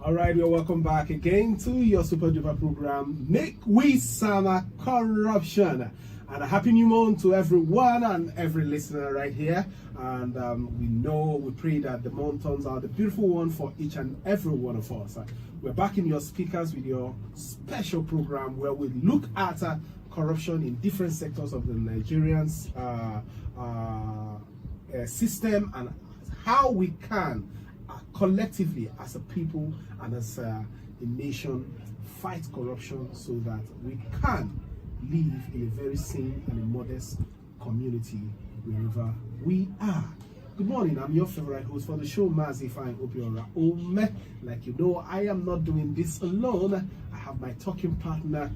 All right, you're welcome back again to your Super Duper program, Make We Sama Corruption. And a happy new month to everyone and every listener right here. And we pray that the month turns out a beautiful one for each and every one of us. We're back in your speakers with your special program where we look at corruption in different sectors of the Nigerians system and how we can collectively as a people and as a nation fight corruption so that we can live in a very sane and a modest community wherever we are. Good morning, I'm your favorite host for the show, Mazi Fine. Hope you're home. Like you know, I am not doing this alone. I have my talking partner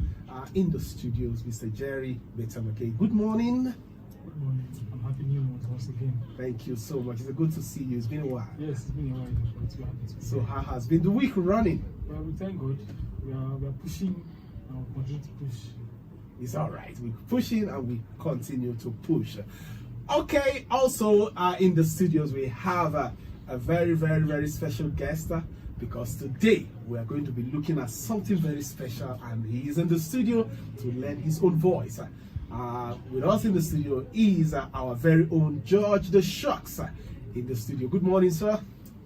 in the studios, Mr. Jerry Betamake. Good morning. Good morning. I'm happy new month once again. Thank you so much. It's good to see you. It's been a while. Yes, it's been a while. But we're happy to be So here. how has been the week running? Well, we thank God. We are pushing and we'll continue to push. It's all right. We're pushing and we continue to push. Okay, also in the studios we have a very, very, very special guest because today we are going to be looking at something very special, and he is in the studio to lend his own voice. With us in the studio is our very own George the Shucks in the studio. Good morning, sir.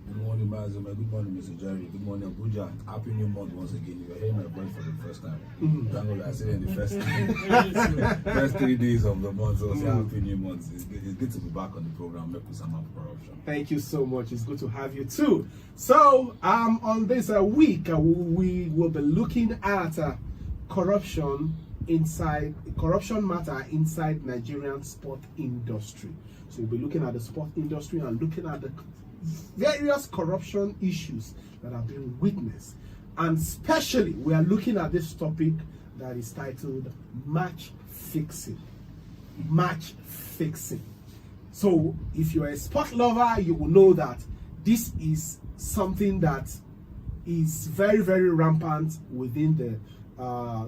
Good morning, Mazuma. Good morning, Mr. Jerry. Good morning, Abuja. Happy New Month once again. You are hearing my voice for the first time. Thank God I said in the first 3 days of the month. So say Happy New Month. It's good to be back on the program. Make some up corruption. Thank you so much. It's good to have you too. So on this week we will be looking at corruption matter inside Nigerian sport industry. So we'll be looking at the sport industry and looking at the various corruption issues that have been witnessed, and especially we are looking at this topic that is titled match fixing. So if you're a sport lover, you will know that this is something that is very, very rampant within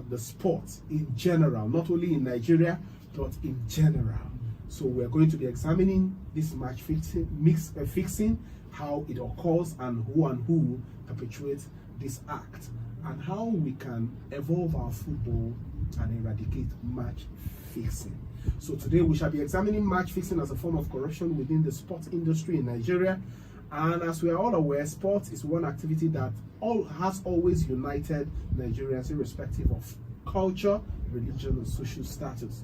the sport in general, not only in Nigeria but in general. So we're going to be examining this match fixing, how it occurs, and who perpetuates this act, and how we can evolve our football and eradicate match fixing. So today we shall be examining match fixing as a form of corruption within the sports industry in Nigeria. And as we are all aware, sports is one activity that has always united Nigerians irrespective of culture, religion, or social status.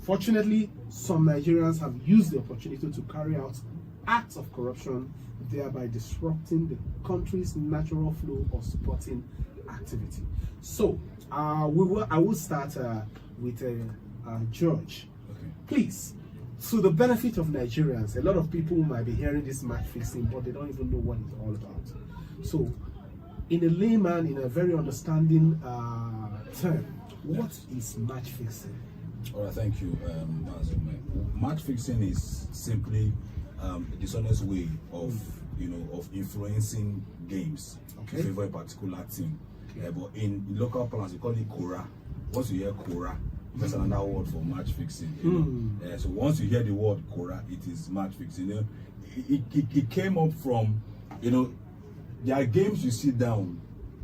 Fortunately, some Nigerians have used the opportunity to carry out acts of corruption, thereby disrupting the country's natural flow of sporting activity. So, I will start with George. Okay. Please, to the benefit of Nigerians, a lot of people might be hearing this match fixing, but they don't even know what it's all about. So, in a layman, in a very understanding term, what is match fixing? All right, thank you, Mazuma. Match fixing is simply a dishonest way of influencing games to favor a particular team. But in local parlance, we call it Kora. Once you hear Kora, that's another word for match fixing. So once you hear the word Kora, it is match fixing. It came up from, there are games you sit down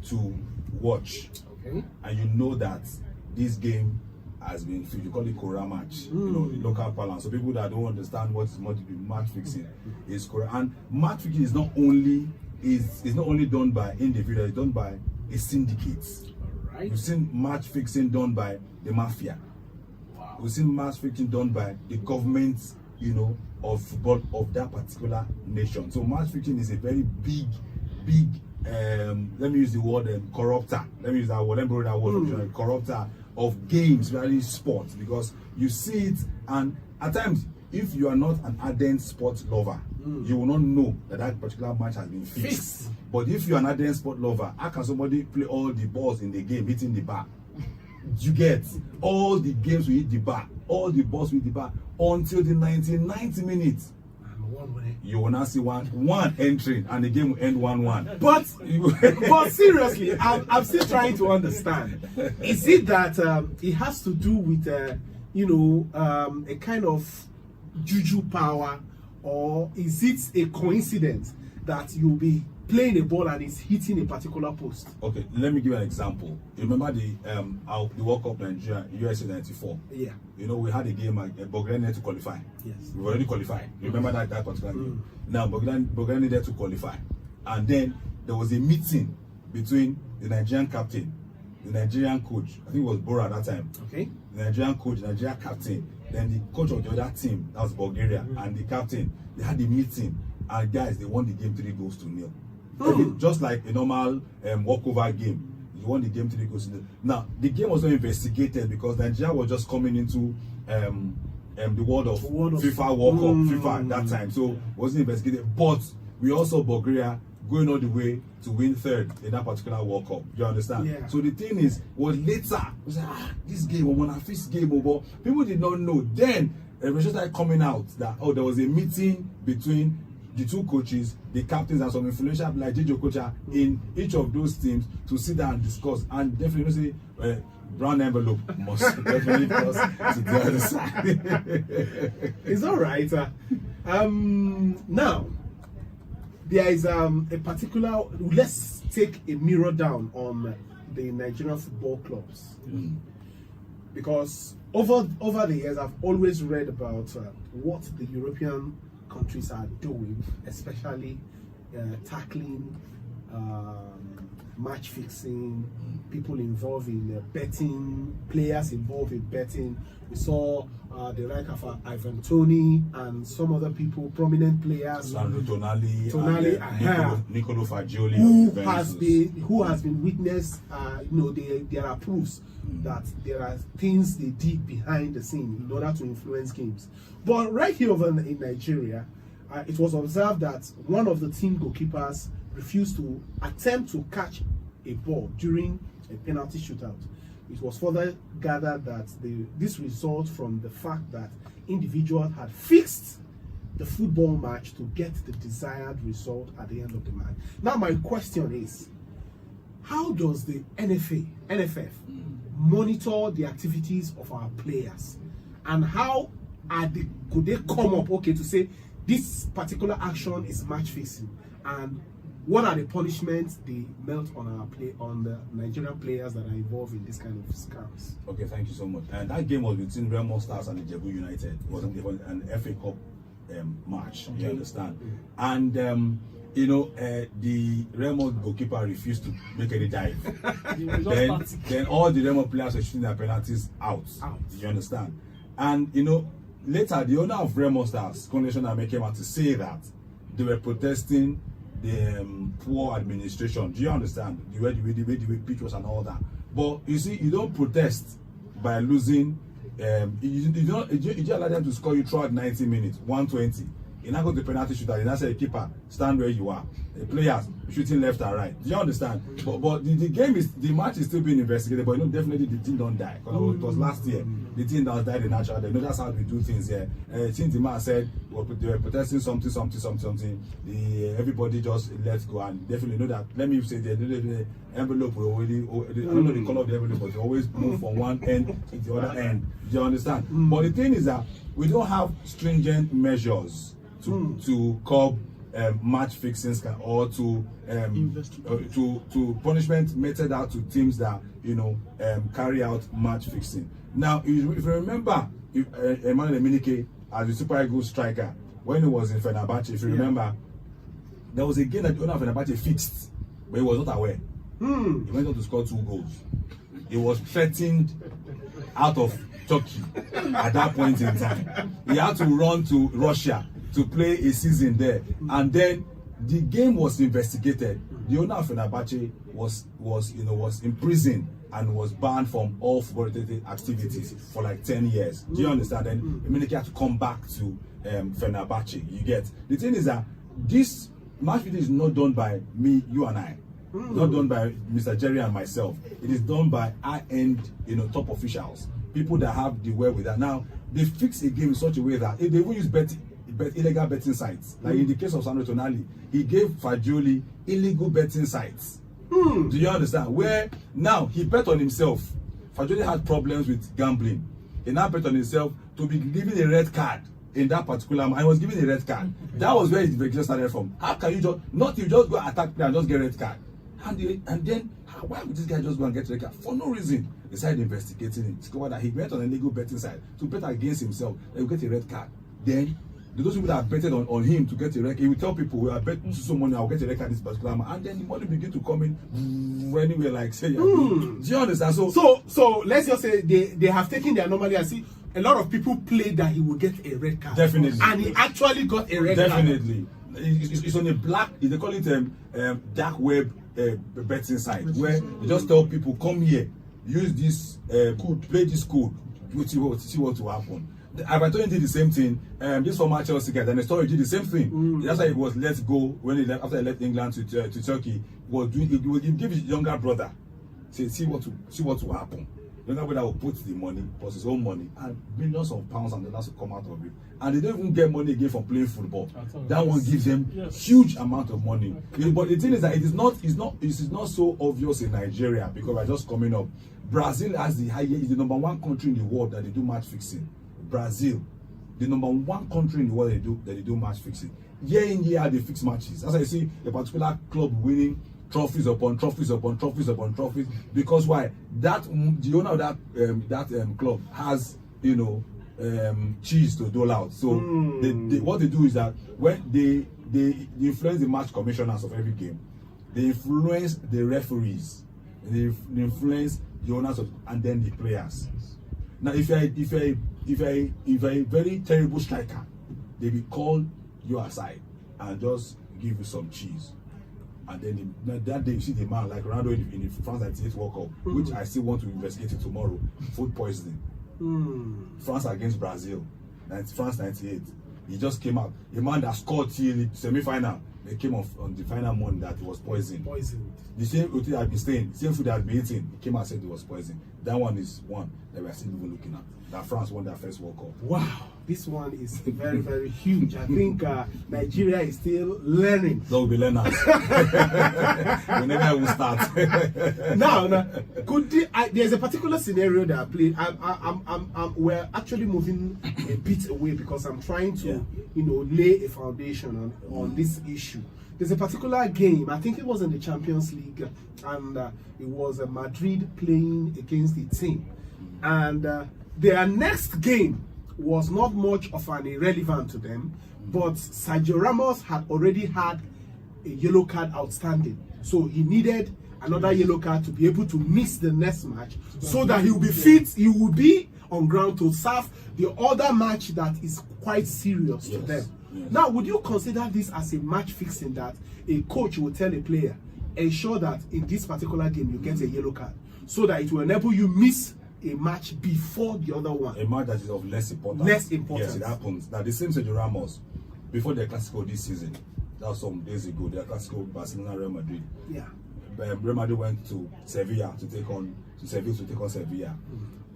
to watch, and you know that this game has been fixed. You call it Kora match, the local parlance. So people that don't understand what is match fixing is Kora. And match fixing is not only done by individuals, it's done by a syndicate. All right. You've seen match fixing done by the mafia. Wow. We've seen match fixing done by the government, of football of that particular nation. So match fixing is a very big, let me use the word corrupter. Let me use that word. Let me borrow that word. Corrupter of games, really sports, because you see it, and at times, if you are not an ardent sports lover, you will not know that particular match has been fixed. But if you are an ardent sport lover, how can somebody play all the balls in the game hitting the bar? You get all the games will hit the bar, all the balls will hit the bar until the 90 minutes. You will not see one entry, and the game will end 1-1. But seriously, I'm still trying to understand. Is it that it has to do with a kind of juju power, or is it a coincidence that you'll be playing a ball and it's hitting a particular post. Okay, let me give you an example. You remember the World Cup Nigeria USA '94? Yeah. You know, we had a game Bulgaria needed to qualify. Yes. We've already qualified. You remember that particular game? Now Bulgaria needed to qualify, and then there was a meeting between the Nigerian captain, the Nigerian coach. I think it was Bora at that time. Okay. The Nigerian coach, the Nigerian captain, then the coach of the other team, that was Bulgaria, and the captain. They had a meeting, and guys, they won the game 3-0. Just like a normal walkover game. You won the game 3-0. Now, the game was not investigated because Nigeria was just coming into the world of FIFA World Cup, FIFA at that time. So, it wasn't investigated. But we also Bulgaria going all the way to win third in that particular World Cup. You understand? Yeah. So the thing is, was later, we said, this game, when I fixed game over, people did not know. Then, it started coming out that, there was a meeting between the two coaches, the captains, and some influential like J.J. Okocha in each of those teams to sit down and discuss. And definitely, brown envelope must definitely cross to the other side. It's all right. Now, there is a particular. Let's take a mirror down on the Nigerian football clubs, because over the years I've always read about what the European countries are doing, especially tackling match fixing, people involved in betting, players involved in betting. We saw the like of Ivan Toney and some other people, prominent players. Sandro Tonali, Nicolo Fagioli, who has been witnessed. There are proofs that there are things they did behind the scene in order to influence games. But right here over in Nigeria, it was observed that one of the team goalkeepers refused to attempt to catch a ball during a penalty shootout. It was further gathered that this results from the fact that individuals had fixed the football match to get the desired result at the end of the match. Now my question is, how does the NFF monitor the activities of our players, and how could they come up to say this particular action is match fixing, and what are the punishments they melt on the Nigerian players that are involved in this kind of scams? Okay, thank you so much. And that game was between Remo Stars and Ijebu United. It was an FA Cup match. Okay. You understand? And the Remo goalkeeper refused to make any dive. then all the Remo players were shooting their penalties out. You understand? And later the owner of Remo Stars, Connection Ame, came out to say that they were protesting the poor administration. Do you understand? The way the pictures and all that. But you see, you don't protest by losing. You don't allow them to score you throughout 90 minutes, 120. You now go to the penalty shooter. You now say, keeper, stand where you are. The players shooting left and right. Do you understand? But the match is still being investigated. But definitely the team don't die. Because it was last year. The team that died in natural death. That's how we do things here. Since the man said they were protesting something, everybody just let go, and definitely know that. Let me say the envelope will already. I don't know the color of the envelope, but they always move from one end to the other end. Do you understand? But the thing is that we don't have stringent measures to curb match fixing or to punishment meted out to teams that carry out match fixing. Now, if you remember, Emmanuel Emenike as the Super Eagles striker, when he was in Fenerbahce, if you remember, there was a game that the owner of Fenerbahce fixed, but he was not aware. He went on to score 2 goals. He was threatened out of Turkey at that point in time. He had to run to Russia to play a season there, and then the game was investigated. The owner of Fenerbahce was imprisoned and was banned from all football-related activities for like 10 years. Do you understand? Then Emenike had to come back to Fenerbahce. You get? The thing is that this match fixing is not done by me, you and I. It's not done by Mr. Jerry and myself. It is done by high-end, top officials, people that have the wherewithal. Now, they fix a game in such a way that if they even use illegal betting sites, like in the case of Sandro Tonali, he gave Fagioli illegal betting sites. Do you understand? Where now he bet on himself. Fagioli had problems with gambling. He now bet on himself to be given a red card in that particular match. I was given a red card. That was where his investigation started from. How can you just go attack player and just get red card? And then why would this guy just go and get red card for no reason? They started investigating it. Discovered that he went on a legal betting side to bet against himself. He would get a red card. Then those people that betted on him to get a record, he will tell people, "We are betting so money, I'll get a record this particular month," and then the money begin to come in anywhere, like say, do you understand? So let's just say they have taken the anomaly and see a lot of people played that he would get a red card. Definitely, and he actually got a red card. Definitely, it's on a black. They call it dark web betting site where they just tell people, "Come here, use this code, play this code, see what will happen." Everton did the same thing. This former Chelsea guy, and the story did the same thing. That's why he was let go when he left, after he left England to Turkey. He would give his younger brother, see what will happen. The younger brother will put the money, plus his own money, and millions of pounds and dollars will come out of it. And they don't even get money again from playing football. That one gives them huge amount of money. But the thing is that it is not so obvious in Nigeria because we're just coming up. Brazil is the number one country in the world that they do match fixing. Brazil, the number one country in the world that they do match fixing. Year in, year out, they fix matches. As I see a particular club winning trophies upon trophies upon trophies upon trophies. Because why? The owner of that club has cheese to dole out. So what they do is that when they influence the match commissioners of every game, they influence the referees, they influence the owners and then the players. Now, if you're a very terrible striker, they will call you aside and just give you some cheese. And then that day you see the man like Ronaldo in the France 98 World Cup, which I still want to investigate it tomorrow. Food poisoning. France against Brazil, France 98. He just came out. A man that scored till the semi-final. They came off on the final morning that it was poisoned. The same hotel had been staying, same food that had been eating. He came out and said it was poison. That one is one that we are still even looking at. That France won their first World Cup. Wow, this one is very, very huge. I think Nigeria is still learning. They'll be learners. We never will start. now, there's a particular scenario that I played. We're actually moving a bit away because I'm trying to, lay a foundation on this issue. There's a particular game. I think it was in the Champions League, and it was Madrid playing against the team, and their next game was not much of an irrelevant to them, but Sergio Ramos had already had a yellow card outstanding, so he needed another yellow card to be able to miss the next match, so that he will be fit, he will be on ground to serve the other match that is quite serious to them. Yes. Now, would you consider this as a match fixing, that a coach will tell a player, ensure that in this particular game you get a yellow card, so that it will enable you miss a match before the other one? A match that is of less importance. Less important. Yes, it happens. Now, the same Sergio Ramos, before the Clasico this season, that was some days ago, the Clasico Barcelona Real Madrid. Yeah. Real Madrid went to Sevilla to take on Sevilla.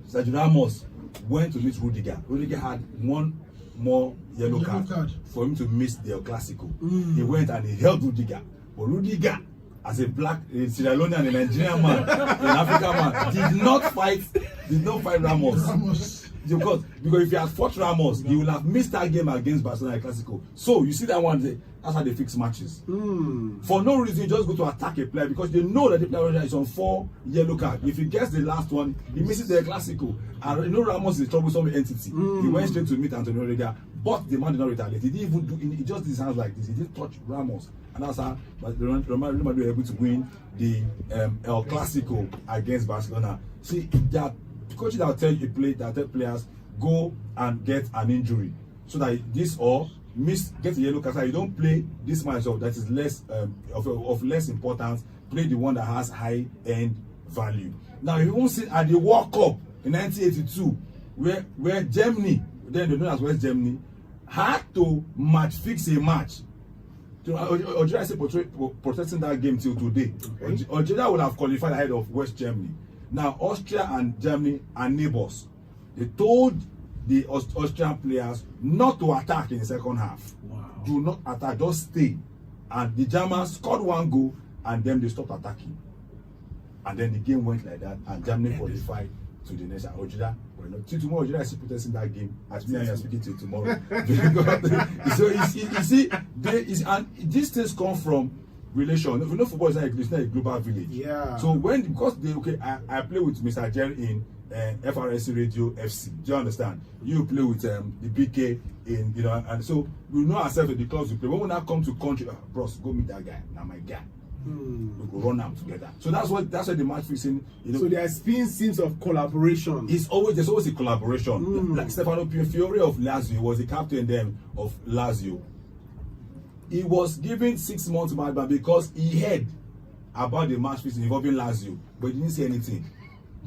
Sergio Ramos went to meet Rudiger. Rudiger had one more yellow card for him to miss the Clasico. He went and he helped Rudiger. But Rudiger, as a black Sierra Leonean and a Nigerian man, an African man, did not fight Ramos. Because if he had fought Ramos, he would have missed that game against Barcelona Clasico. So you see that one day, that's how they fix matches. For no reason, you just go to attack a player because they know that the player is on 4 yellow cards. If he gets the last one, he misses the Clasico. And Ramos is a troublesome entity. He went straight to meet Antonio Rudiger, but the man did not retaliate. He didn't even do. He just did his hands like this. He didn't touch Ramos, and that's how Real Madrid were able to win the El Clasico against Barcelona. See, that coaches that will tell you players go and get an injury so that this or get a yellow card. So you don't play this match that is less of less importance. Play the one that has high end value. Now, you won't see at the World Cup in 1982, where Germany, then they known as West Germany, had to match fix a match. Algeria is protecting that game till today. Okay. Algeria would have qualified ahead of West Germany. Now, Austria and Germany are neighbors. They told the Austrian players not to attack in the second half. Wow. Do not attack, just stay. And the Germans scored 1 goal, and then they stopped attacking. And then the game went like that, and Germany qualified to the next. Algeria Till tomorrow, you see protesting that game as me and you are speaking to tomorrow. So you see, and these things come from relation. You know, football is not a global village. Yeah. So because I play with Mr. Jerry in FRSC Radio FC. Do you understand? You play with the BK in, and so we know ourselves at the clubs we play. When we now come to country, bros, go meet that guy. Now my guy. We go run out together. So that's what the match fixing. So there's been scenes of collaboration. There's always a collaboration. Like Stefano Fiore of Lazio was the captain then of Lazio. He was given 6 months ban because he heard about the match fixing involving Lazio, but he didn't say anything.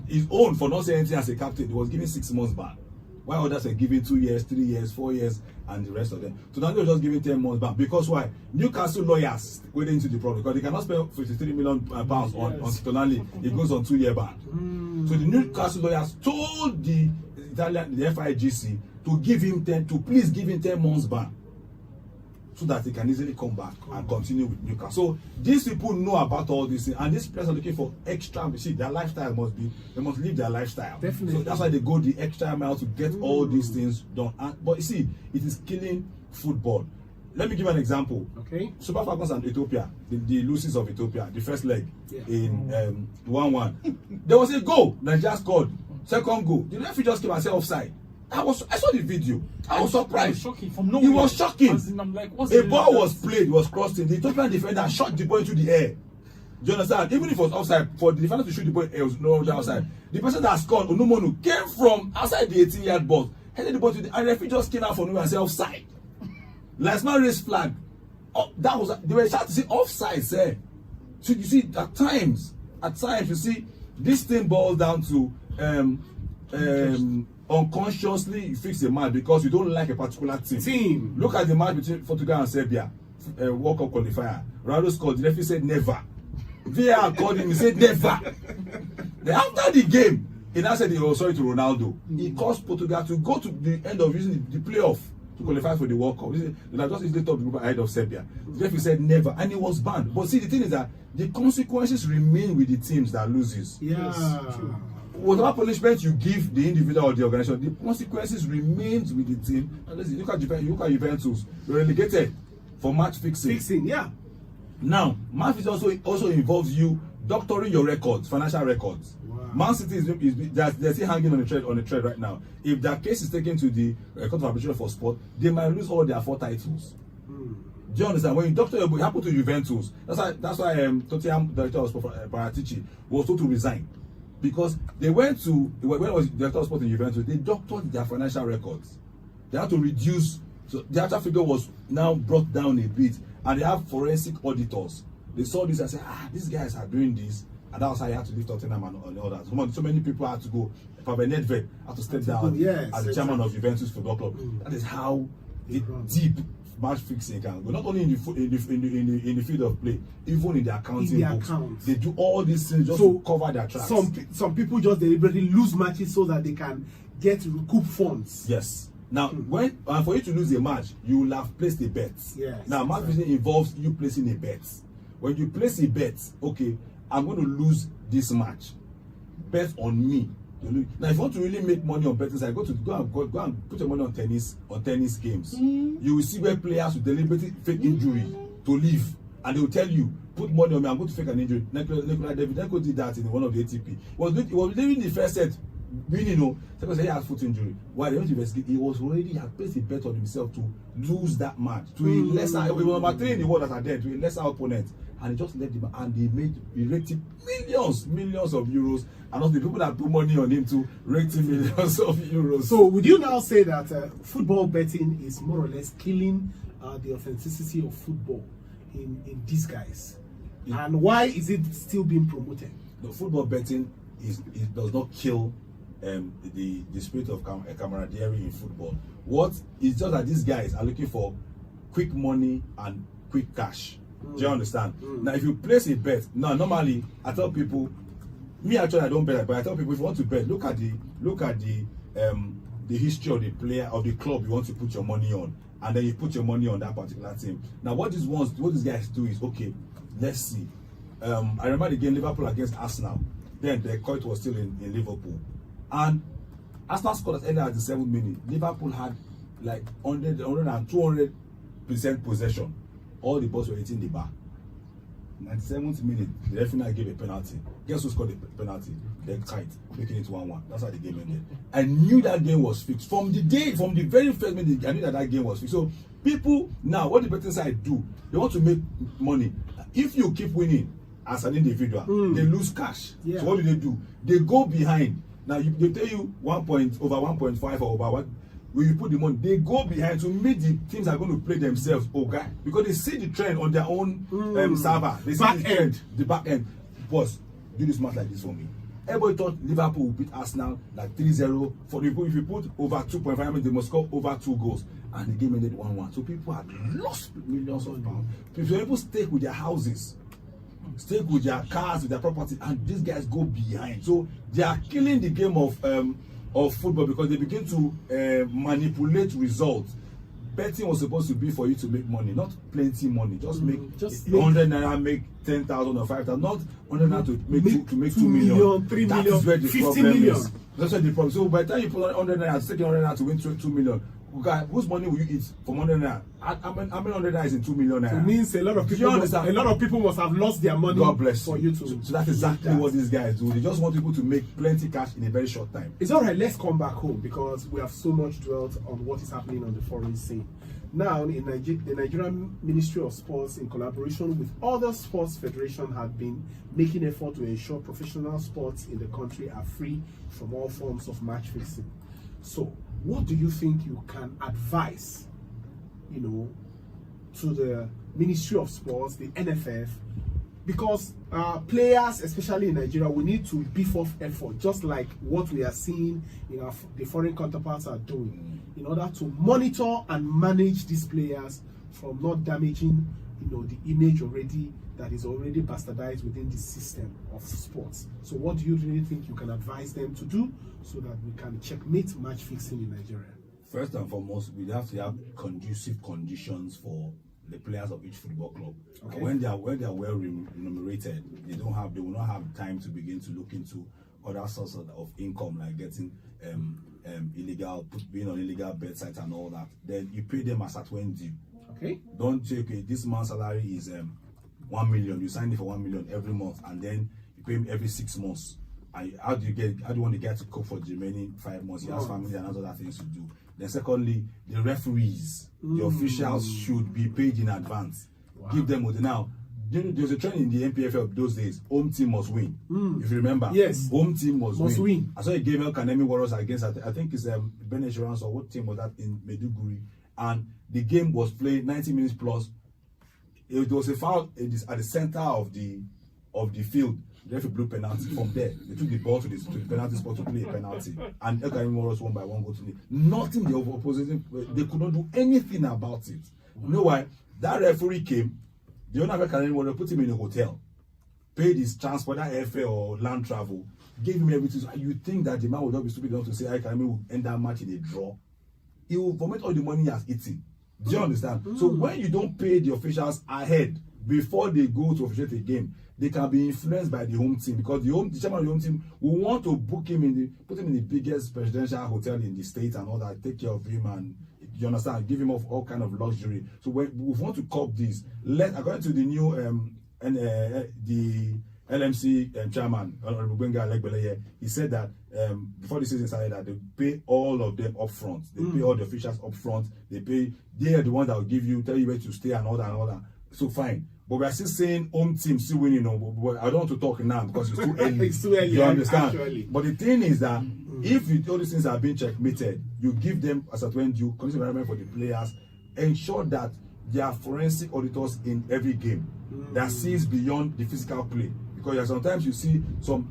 His own for not saying anything as a captain, he was given 6 months ban. While others were given 2 years, 3 years, 4 years, and the rest of them. So now they were just giving 10 months back. Because why? Newcastle lawyers went into the problem because they cannot spend 53 million pounds on Tonali. It goes on 2-year ban. So the Newcastle lawyers told the FIGC to please give him 10 months ban, so that they can easily come back and continue with Newcastle. So these people know about all this, and these players are looking for extra. See, their lifestyle they must live their lifestyle. Definitely. So that's why they go the extra mile to get all these things done. But you see, it is killing football. Let me give an example. Okay. Super Falcons and Ethiopia, the losses of Ethiopia, the first leg in 1-1. There was a goal. Nigeria scored. Second goal. The referee just came and said offside. I saw the video. I was surprised. It was shocking. I'm like, a ball was played, was crossed in. The Ethiopian defender shot the ball into the air. Do you understand? Even if it was offside, for the defender to shoot the ball, it was no outside. The person that scored, Onumonu, came from outside the 18-yard box, headed the ball to the, and the referee just came out from nowhere and said offside. Let's not raise flag. Oh, they were trying to say offside, sir. So you see, at times you see, this thing boils down to unconsciously you fix a match because you don't like a particular team. Look at the match between Portugal and Serbia, World Cup qualifier. Ronaldo scored. The referee said never. VAR called him. He said never. Then after the game, he now said he was sorry to Ronaldo. He caused Portugal to go to the end of using the playoff to qualify for the World Cup. They just easily top the group ahead of Serbia. The referee said never, and he was banned. But see, the thing is that the consequences remain with the teams that loses. Yes. Whatever punishment you give the individual or the organization, the consequences remains with the team. And look at Juventus, you're relegated for match fixing. Now, match fixing also involves you doctoring your records, financial records. Wow. Man City they're still hanging on a thread right now. If that case is taken to the Court of Arbitration for Sport, they might lose all their 4 titles. Do you understand? When you doctor your book, it happened to Juventus. That's why Tottenham director of sport, Paratici, was told to resign. Because they went to, when I was director of sport in Juventus, they doctored their financial records. They had to reduce, so the actual figure was now brought down a bit, and they have forensic auditors. They saw this and said, these guys are doing this, and that was how you had to leave Tottenham and all that. So many people had to go. Fabian Nedved had to step down as the chairman of Juventus Football Club. That is how deep match fixing can go. Not only in the field of play, even in the accounting books. They do all these things just to cover their tracks. Some people just deliberately lose matches so that they can recoup funds. Yes. Now, when for you to lose a match, you will have placed a bet. Yes. Now, match fixing involves you placing a bet. When you place a bet, okay, I'm going to lose this match. Bet on me. Now, if you want to really make money on betting, go and put your money on tennis games. You will see where players will deliberately fake injury to live, and they will tell you, put money on me, I'm going to fake an injury. Nikola Davydenko did that in one of the ATP. He was leaving the first set, winning, because he had foot injury. While they went to investigate, he had placed a bet on himself to lose that match to a lesser, he was number 3 in the world at that to a lesser opponent. And he just left him, and he raked him millions of euros, and also the people that put money on him to rake him millions of euros. So would you now say that football betting is more or less killing the authenticity of football in these guys? And why is it still being promoted? The football betting does not kill the spirit of camaraderie in football. What is just that these guys are looking for quick money and quick cash. Do you understand? Now, if you place a bet, now normally I tell people, me actually I don't bet, but I tell people if you want to bet, look at the history of the player of the club you want to put your money on, and then you put your money on that particular team. Now, what these guys do is, okay, let's see. I remember the game Liverpool against Arsenal. Then the court was still in Liverpool, and Arsenal scored as early as the 7th minute. Liverpool had like 100 and 200% possession. All the balls were hitting the bar. 97th minute, the referee gave a penalty. Guess who scored the penalty? The Kite, making it 1-1. That's how the game ended. I knew that game was fixed. From the very first minute, I knew that game was fixed. So people now, what the betting side do, they want to make money. If you keep winning as an individual, they lose cash. Yeah. So what do? They go behind. Now they tell you 1 point over 1.5 or over what. When you put the money, they go behind to meet the teams that are going to play themselves, okay? Because they see the trend on their own server. They see the back end. Boss, do this match like this for me. Everybody thought Liverpool would beat Arsenal like 3-0. For the if you put over 2.5, I mean, they must score over 2 goals. And the game ended 1-1. So people had lost millions of pounds. People stake with their houses, stake with their cars, with their property, and these guys go behind. So they are killing the game of football because they begin to manipulate results. Betting was supposed to be for you to make money, not plenty money. Just make 100 naira, make 10,000 or 5,000, not 100 naira to make 2 million. 3 that million, is where the 50 problem million. is. That's where the problem. So by the time you put 100 naira, take 100 naira to win 2 million. Okay, whose money will you eat from 100 naira? How many 100 naira is in 2 million naira? It means a lot of people must have lost their money. God bless for you to. So that's exactly what these guys do. They just want people to make plenty cash in a very short time. It's all right. Let's come back home because we have so much dwelt on what is happening on the foreign scene. Now, in the Nigerian Ministry of Sports, in collaboration with other sports federations, have been making effort to ensure professional sports in the country are free from all forms of match fixing. So, what do you think you can advise, to the Ministry of Sports, the NFF? Because players, especially in Nigeria, we need to beef up effort, just like what we are seeing the foreign counterparts are doing, in order to monitor and manage these players from not damaging, the image that is already bastardized within the system of sports. So, what do you really think you can advise them to do so that we can checkmate match fixing in Nigeria? First and foremost, we have to have conducive conditions for the players of each football club. Okay. And when they are well remunerated, they will not have time to begin to look into other sources of income, like getting being on illegal bet sites and all that. Then you pay them as at when due. Okay. Don't say, okay, this month's salary is 1 million. You sign it for 1 million every month, and then you pay him every 6 months. And how do you want to get to cope for the remaining 5 months? He has family and other things to do. Then secondly, the referees, the officials should be paid in advance. Wow. Give them now. There's a trend in the NPFL those days. Home team must win. If you remember, yes, home team must win. I saw a game El Kanemi Warriors against, I think it's Ben Insurance, or what team was that in Maiduguri, and the game was played 90 minutes plus. It was a foul at the center of the field. The referee blew penalty. From there, they took the ball to the penalty spot to play a penalty, and El Kanemi Warriors won by 1 goal to nil. Nothing the opposition, they could not do anything about it. You know why? That referee came. The owner of El Kanemi Warriors put him in a hotel, paid his transport, airfare or land travel, gave him everything. So you think that the man would not be stupid enough to say El Kanemi will end that match in a draw? He will vomit all the money he has eaten. Do you understand? So when you don't pay the officials ahead before they go to officiate a game, they can be influenced by the home team, because the chairman of the home team will want to put him in the biggest presidential hotel in the state and all that, take care of him, and you understand, give him all kind of luxury. So when we want to cop this, according to the new the LMC chairman, Honorable Benga Legbeleye, he said that before the season started, that they pay all of them up front. They pay all the officials up front. They are the ones that will tell you where to stay and all that. So fine. But we are still saying home team still winning. But I don't want to talk now because it's too early. It's too early. You understand? Actually. But the thing is that if all these things are being checkmated, you give them as at when due condition environment for the players, ensure that there are forensic auditors in every game that sees beyond the physical play. Because sometimes you see some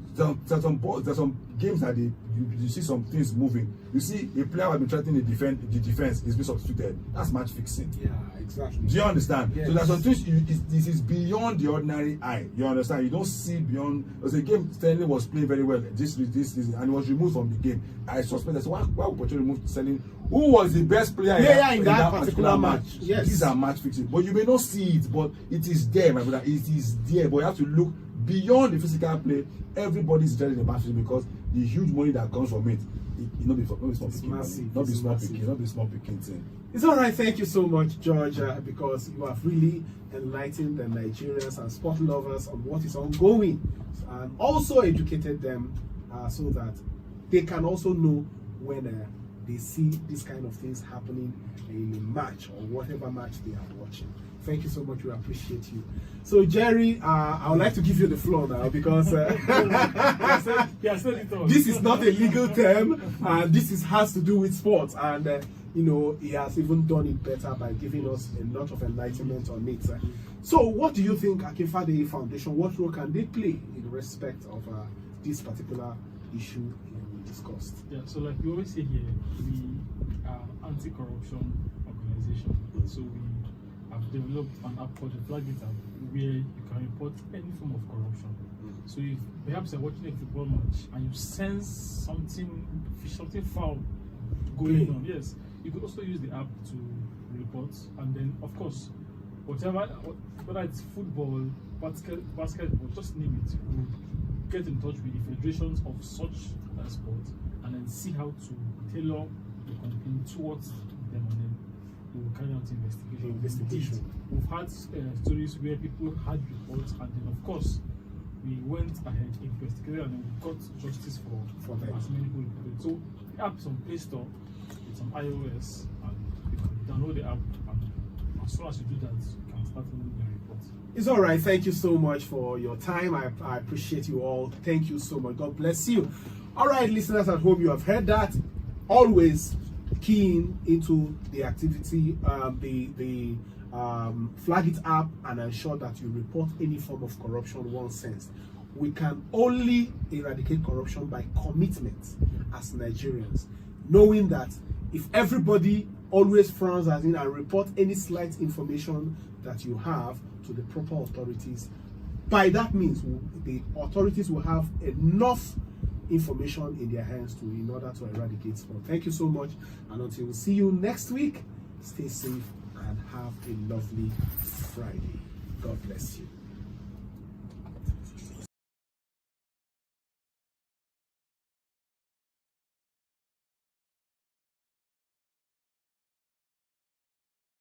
games that you see some things moving. You see a player has been threatening the defense is being substituted. That's match fixing. Yeah, exactly. Do you understand? Yes. So there's some things this is beyond the ordinary eye. You understand? You don't see beyond. There was a game Sterling was playing very well. This and he was removed from the game. I suspect that. So why would Pochettino remove Sterling? Who was the best player in that particular match? Yes. These are match fixing. But you may not see it, but it is there, my brother. It is there. But you have to look beyond the physical play. Everybody is interested in the match because the huge money that comes from it. it not be small It's picking, massive. not be It's small massive. picking, not be small picking thing. It's all right. Thank you so much, George, because you have really enlightened the Nigerians and sport lovers on what is ongoing, and also educated them so that they can also know when they see this kind of things happening in a match or whatever match they are watching. Thank you so much. We appreciate you. So, Jerry, I would like to give you the floor now because this is not a legal term, and this has to do with sports. And he has even done it better by giving us a lot of enlightenment on it. So, what do you think, Akin Fadeyi Foundation? What role can they play in respect of this particular issue we discussed? Yeah, so like we always say here, we are anti-corruption organization. So we have developed an app called the Flag It app, where you can report any form of corruption. So if perhaps you're watching a football match and you sense something foul going on, yes, you could also use the app to report. And then, of course, whether it's football, basketball, just name it, we'll get in touch with the federations of such sport and then see how to tailor the campaign towards them, and then we'll carry out investigation. We've had stories where people had reports, and then of course we went ahead, investigated, and we got justice for them. As many people reported. So the app is on Play Store, it's on iOS, and you can download the app, and as soon as you do that, you can start doing your reports. It's all right. Thank you so much for your time. I appreciate you all. Thank you so much. God bless you. All right, listeners at home, you have heard that. Always keen into the activity, the Flag It app, and ensure that you report any form of corruption once sensed. We can only eradicate corruption by commitment as Nigerians, knowing that if everybody always frowns at it and report any slight information that you have to the proper authorities, by that means the authorities will have enough information in their hands in order to eradicate sport. Thank you so much, and until we see you next week, stay safe and have a lovely Friday. God bless you.